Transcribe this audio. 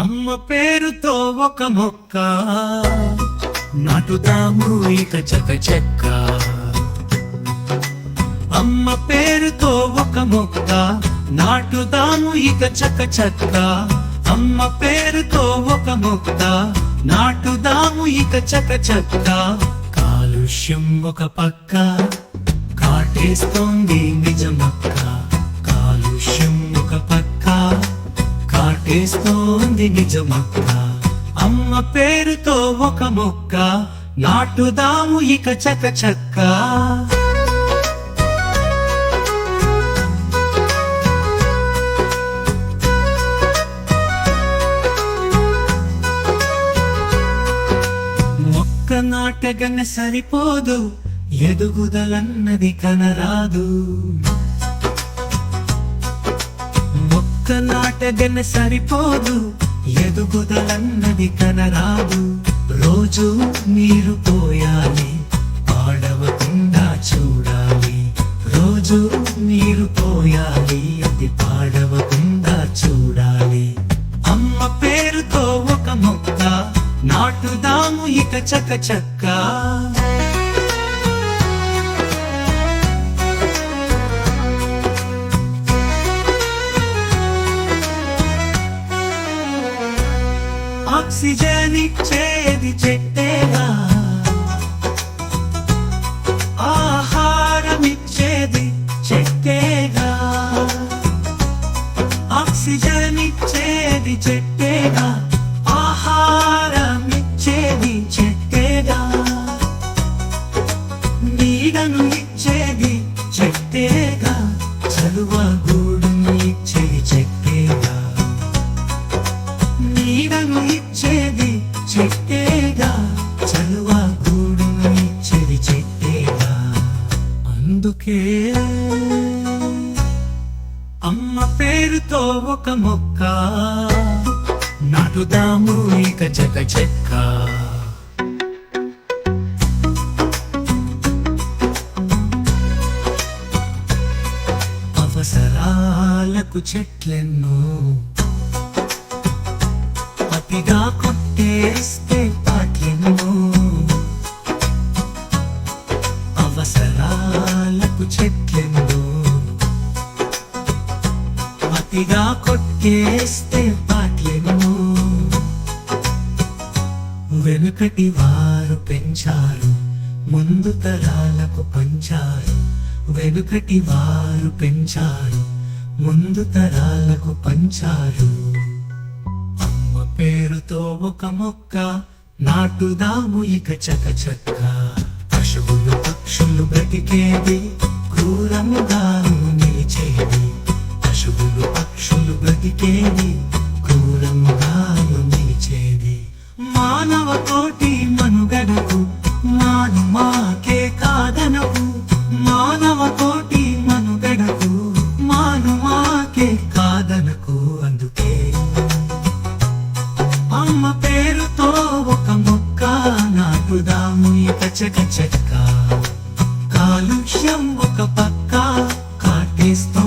అమ్మ పేరుతో ఒక మొక్క నాటుదాము ఇక చకచక్క. అమ్మ పేరుతో ఒక మొక్క నాటుదాము ఇక చకచక్క. అమ్మ పేరుతో ఒక మొక్క నాటుదాము ఇక చకచక్క. కాలుష్యం ఒక పక్క కాటేస్తోంది నిజమక్క. కాలుష్యం ఒక పక్క కాటేస్తోంది నిజమక్క. అమ్మ పేరుతో ఒక మొక్క నాటుదాము ఇక చకచక్క. మొక్క నాటగానే సరిపోదు, ఎదుగుదలన్నది కనరాదు. మొక్క నాటగానే సరిపోదు, ఎదుగుదలన్నది కనరాదు. రోజు నీరు పోయాలి, పాడవకుండా చూడాలి. రోజు నీరు పోయాలి, అది పాడవకుండా చూడాలి. అమ్మ పేరుతో ఒక మొక్క నాటుదాము ఇక చకచక్క. ఆక్సిజన్ ఇచ్చేది చెట్టేగా, ఆహారం ఇచ్చేది చెట్టేగా. ఆక్సిజన్ ఇచ్చేది చెట్టేగా, ఆహారం ఇచ్చేది చెట్టేగా. నీడను ఇచ్చేది చెట్టేగా, చలువ గూడును ఇచ్చేది చెట్టేగా. నీడను ఇచ్చేది చెట్టేగా, చలువ గూడును ఇచ్చేది చెట్టేగా. అందుకే అమ్మ పేరుతో ఒక మొక్క నాటుదాము ఇక చకచక్క. అవసరాలకు చెట్లెన్నో అతిగా కొట్టేస్తే పాటెన్నో. అవసరాలకు చెట్లెన్నో అతిగా కొట్టేస్తే పాటెన్నో. వెనుకటి వారు పెంచారు, ముందు తరాలకు పంచారు. వెనుకటి వారు పెంచారు, ముందు తరాలకు పంచారు. అమ్మ పేరుతో ఒక మొక్క నాటుదాము ఇక చకచక్క. పశువులు పక్షులు బ్రతికేది, క్రూరముగాను నిలిచేది. పశువులు పక్షులు బ్రతికేది, క్రూరముగాను నిలిచేది. మానవ కోటి మనుగడకు మాను మాకే కాదనకు. మానవ కోటి మనుగడకు మాను మాకే కాదనకు. అందుకే అమ్మ పేరుతో ఒక మొక్క నాటుదాము ఇక చకచక్క. కాలుష్యం ఒక పక్క కాటేస్తోంది